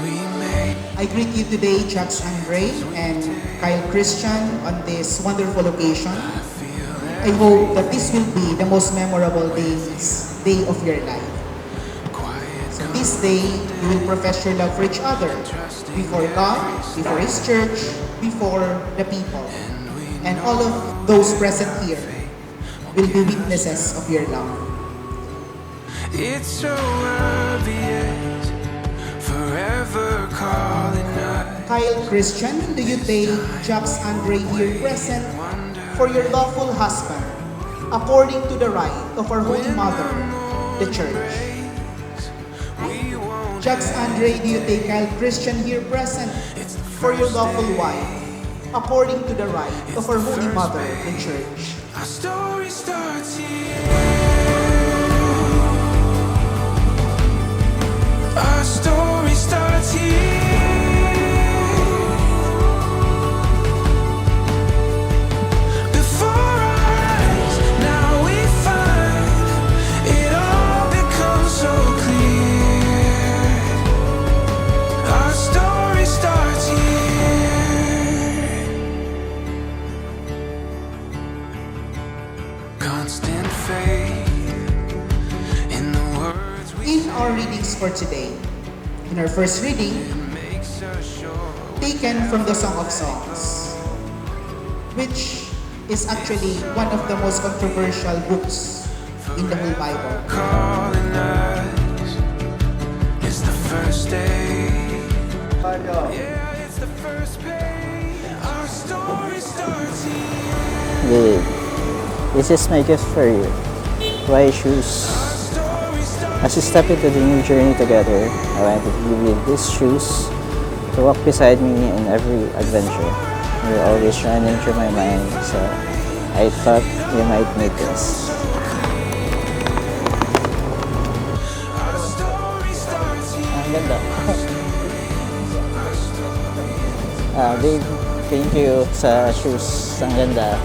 I greet you today, Jax Andre and Kyle Christian, on this wonderful occasion. I hope that this will be the most memorable day of your life. So this day, you will profess your love for each other, before God, before His church, before the people. And all of those present here will be witnesses of your love. It's so obvious, forever calling us. Kyle Christian, do you take Jax Andre here present for your lawful husband, according to the right of our Holy Mother, the Church? Jax Andre, do you take Kyle Christian here present for your lawful wife, according to the right of our Holy Mother, the Church? Our story starts here. Our story starts here. Before our eyes, now we find it all becomes so clear. Our story starts here. Constant faith in the words we In our readings for today, in our first reading, makes us sure. taken from the Song of Songs, which is actually one of the most controversial books in the whole Bible. Calling us. It's the first day. Yeah, it's the first page. Our story starts here. Babe, this is my gift for you. Why shoes? Our story starts. As we step into the new journey together, I want to give you these shoes to walk beside me in every adventure. You're always running through my mind, so I thought you might need this. Our story starts here. Ang ganda. Babe, thank you sa shoes. Ang ganda.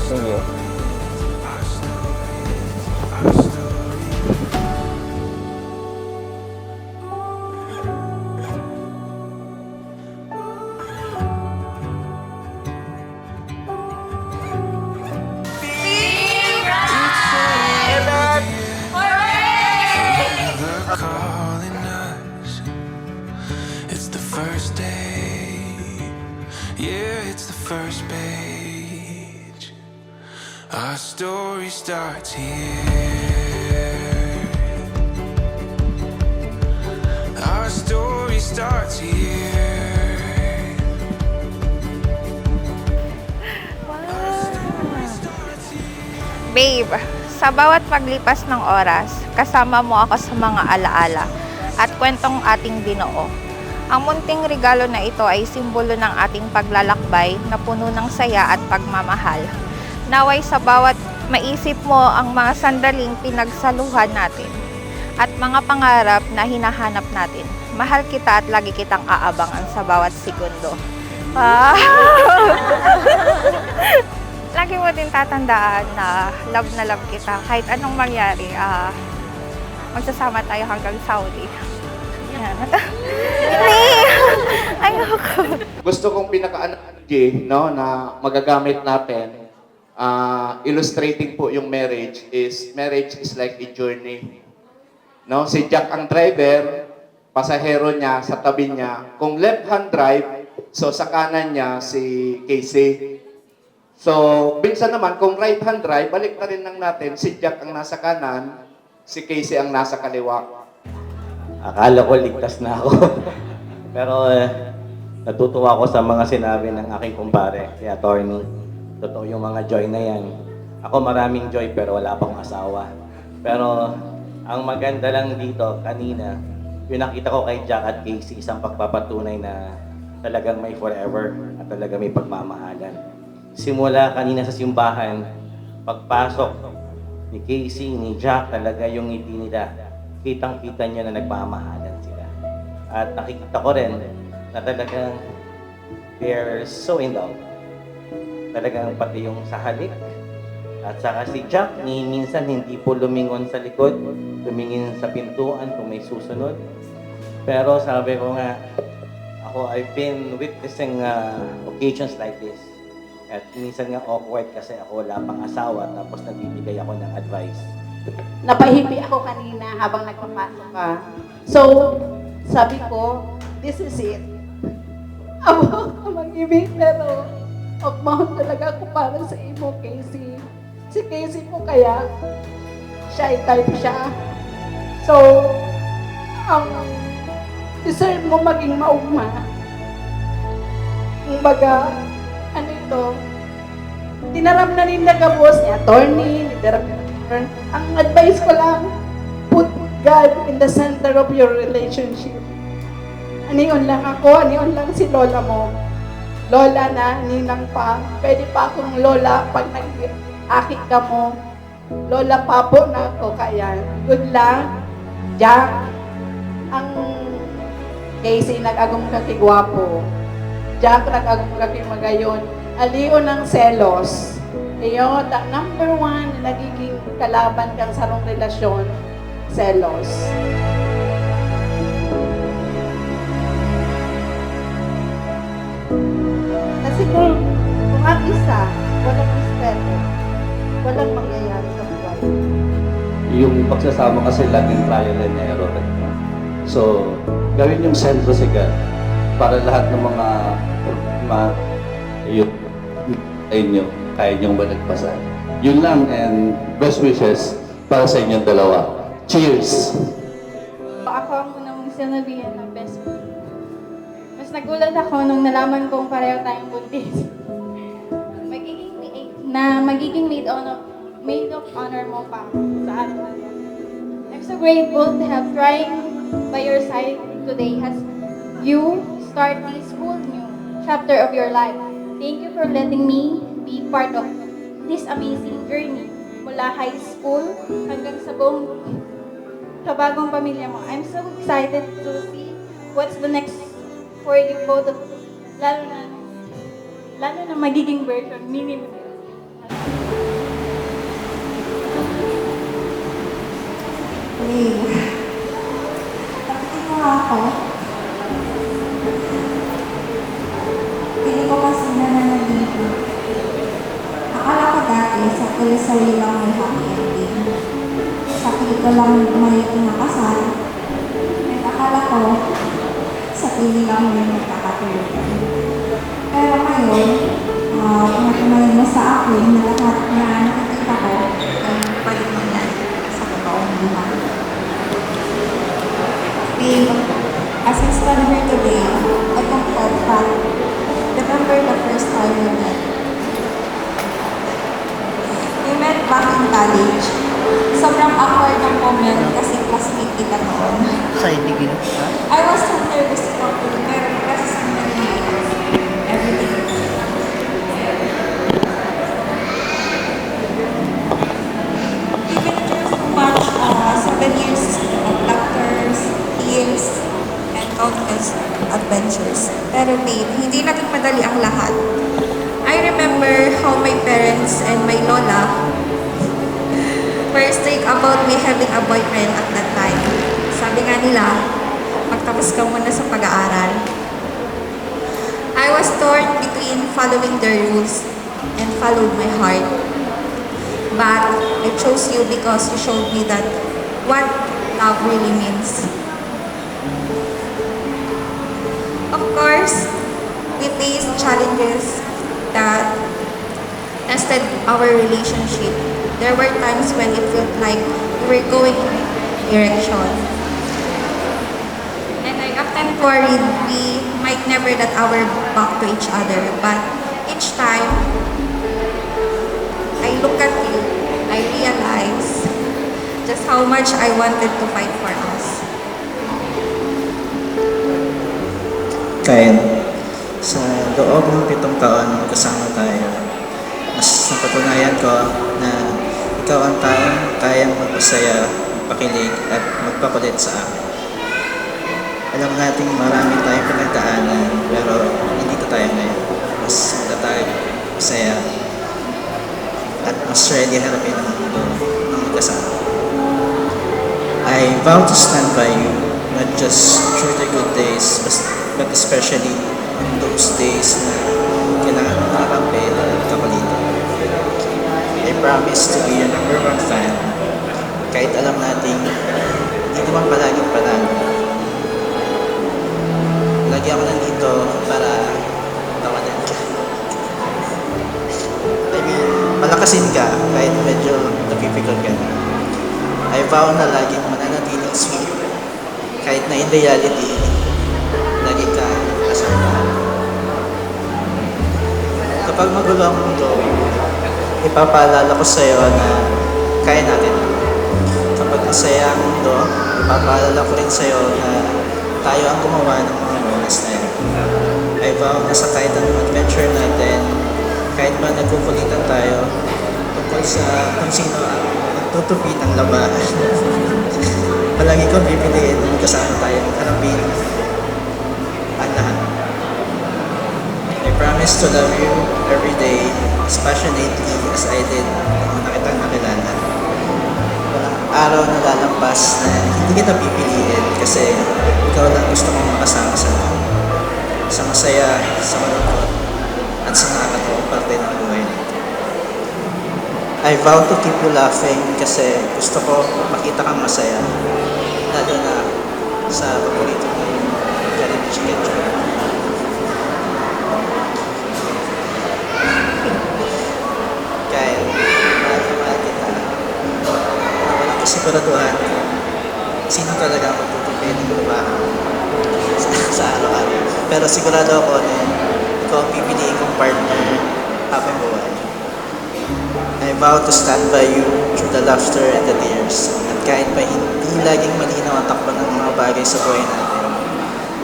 Thank you. They're calling us. It's the first day. Yeah, it's the first page. Our story starts here. Our story starts here. Our story starts here. Babe, sa bawat paglipas ng oras, kasama mo ako sa mga alaala at kwentong ating binuo. Ang munting regalo na ito ay simbolo ng ating paglalakbay na puno ng saya at pagmamahal. Naway sa bawat maisip mo ang mga sandaling pinagsaluhan natin at mga pangarap na hinahanap natin. Mahal kita at lagi kitang aabangan sa bawat segundo. Ah. Lagi mo din tatandaan na love kita. Kahit anong mangyari, magsasama tayo hanggang Saudi. Yan. Hindi! Ayoko. Gusto kong pinaka-analogy, no, na magagamit natin, illustrating po yung marriage is like a journey. No, si Jack ang driver, pasahero niya sa tabi niya. Kung left-hand drive, so sa kanan niya si Casey. So, minsan naman, kung right-hand drive, balik na rin lang natin, si Jack ang nasa kanan, si Casey ang nasa kaliwa. Akala ko ligtas na ako. Pero natutuwa ako sa mga sinabi ng aking kumpare, si attorney. Totoo yung mga joy na yan. Ako maraming joy pero wala pang asawa. Pero ang maganda lang dito, kanina, yung nakita ko kay Jack at Casey, isang pagpapatunay na talagang may forever at talagang may pagmamahalan. Simula kanina sa simbahan, pagpasok ni Casey, ni Jack, talaga yung ngiti nila. Kitang-kita niya na nagmamahalan sila. At nakikita ko rin na talagang they're so in love. Talagang pati yung sa halik. At saka si Jack, minsan hindi po lumingon sa likod, tumingin sa pintuan kung may susunod. Pero sabi ko nga, I've been witnessing occasions like this. At minsan nga awkward kasi ako wala pang asawa tapos nagbibigay ako ng advice. Napahipi ako kanina habang nagpapasok ka. So, sabi ko, this is it. Ako mag-ibig, pero magmahal talaga ako para sa imo, Casey. Si Casey mo kaya, shy type siya. So, ang deserve mo maging maugma. Kumbaga, ano ito, tinaram na rin boss ni attorney, ni director. Ang advice ko lang, put God in the center of your relationship. Aniyon lang ako, aniyon lang si lola mo. Lola na, ninang pa. Pwede pa akong lola pag nag-akit ka mo. Lola pa po na ako, kaya good lang. Jack, ang Casey nag-agong kakigwapo. Jack nag-agong kakimagayon. Aliyo ng selos. Iyo, number one na nagiging kalaban kang sarong relasyon, selos. Kasi kung ang isa, walang respeto, walang mangyayari sa buhay. Yung pagsasama kasi laging trial and error. So, gawin yung sentro si God para lahat ng mga problema yung inyo, kaya niyong malagpasan. Yun lang, and best wishes para sa inyong dalawa. Cheers! Ako ang unang sinabihan ng best friend. Mas nagulat ako nung nalaman kong pareho tayong buntis. Magiging maid of honor mo pa sa atin. I'm so grateful to have trying by your side today as you start this whole new chapter of your life. Thank you for letting me be part of this amazing journey mula high school hanggang sa bagong pamilya mo. I'm so excited to see what's the next for you both, lalo na magiging version, minimum. Nakikita nga ako. Pili ko kasi nananaginip. Akala ko dati sa tuloy-sarili lang may happy ending. Sa pili ko lang may kinakasal. At akala ko sa pili lang may magkakatulugan. Pero ngayon, pinatunayan mo sa akin na lahat na nakikita ko ay balik mangyari sa totoong buhay. As I stand here today, I can tell that remember the first time we met. We met back in college. Sobrang awkward ng moment kasi classmate kita noon. I was so nervous to talk to you, pero kasi sa many years, everything is even just so much 7 years of doctors, tears, and countless adventures. Pero babe, hindi naging madali ang lahat. I remember how my parents and my lola were strict about me having a boyfriend at that time. Sabi nga nila, magtapos ka muna sa pag-aaral. I was torn between following the rules and followed my heart. But I chose you because you showed me that what love really means. Of course, we faced challenges that tested our relationship. There were times when it felt like we were going in a direction. And I often worried we might never get our back to each other. But each time I look at you, I realize just how much I wanted to fight for us. Kyle, sa loob ng 7 taon magkasama tayo, mas napatunayan ko na ikaw ang kayang magpasaya, magpakilig at magpakulit sa akin. Alam natin marami tayong pinagdaanan, pero hindi tayo ngayon. Mas matatag, masaya, at mas ready harapin ang mundo ng magkasama. I vow to stand by you no not just through the good days, but especially on those days na kailangan mo nakakampi at kakalito. I promise to be your number one fan, kahit alam nating hindi naman palaging panalo. Lagi ako nandito para tawanan ka. I mean, palakasin ka kahit medyo napipikon ka na. I vow na laging mananatiling sweet kahit na in reality, lagi ka kasama. Kapag magulo ang mundo, ipapaalala ko sa'yo na kaya natin. Kapag masaya ang mundo, ipapaalala ko rin sa'yo na tayo ang gumawa ng mga moments na yun. I vow na sa kahit anong adventure natin, kahit ba nagkukulitan tayo tungkol sa kung sino ang magtutupi ng labahan. Palagi kong pipiliin na magkasama tayong harapin ang lahat. I promise to love you every day as passionately as I did nung nakitang nakilala. Walang araw na lalampas na hindi kita pipiliin kasi ikaw lang gusto kong makasama sa masaya, sa malungkot, at sa nakakatawang parte ng buhay nito. I vow to keep you laughing kasi gusto ko makita kang masaya, lalo na sa paborito ng Jollibee Chicken Joy. Kaya, mahal na mahal kita. Walang kasiguraduhan kung sino talaga ang magtutupi ng labahan sa araw-araw. Pero sigurado ako na ikaw ang pipiliin kong partner habang buhay. I vow to stand by you through the laughter and the tears. At kahit pa hindi laging malinaw ang takbo ng mga bagay sa buhay natin,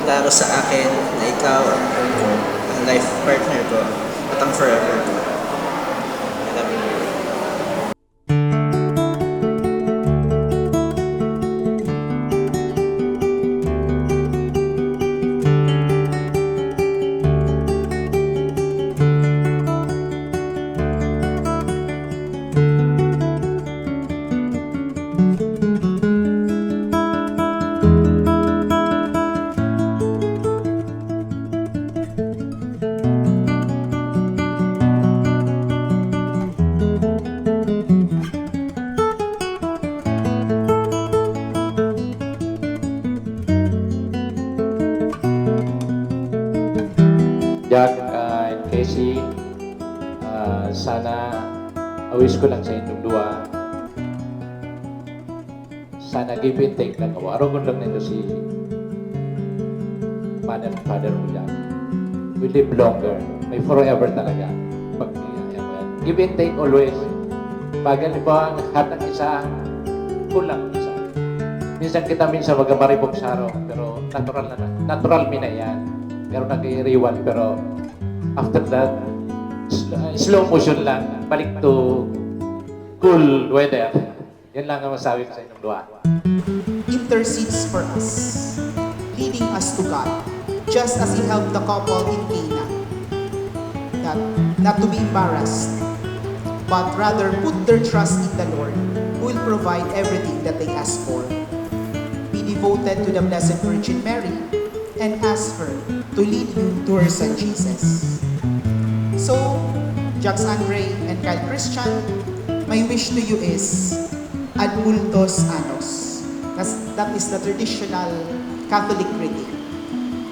klaro sa akin na ikaw ang goal ko, ang life partner ko, at ang forever ko. I love you. Jack and Casey, sana awis ko lang sa inyong dua. Sana give and take lang ako. Araw lang nito si mother and father mo dyan. We live longer. May forever talaga. Pag give and take always. Pag ba lahat ng isa, kulang isa. Minsan kita magamaribog sa araw, pero natural mina yan. Pero nag-i-rewind, pero after that, slow motion lang, balik to cool weather. Yan lang ang masabi ko sa inyong dua. Intercedes for us, leading us to God, just as He helped the couple in Cana. That not to be embarrassed, but rather put their trust in the Lord, who will provide everything that they ask for. Be devoted to the Blessed Virgin Mary, and ask her to lead you to her son Jesus. So, Jax Andre and Kyle Christian, my wish to you is ad multos annos. That is the traditional Catholic greeting.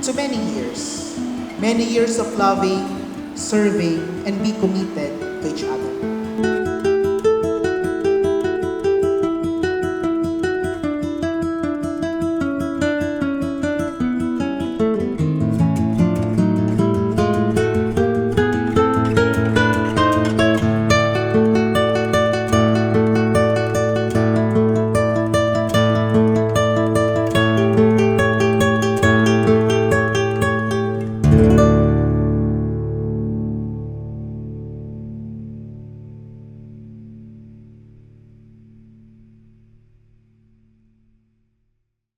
To many years of loving, serving, and be committed to each other.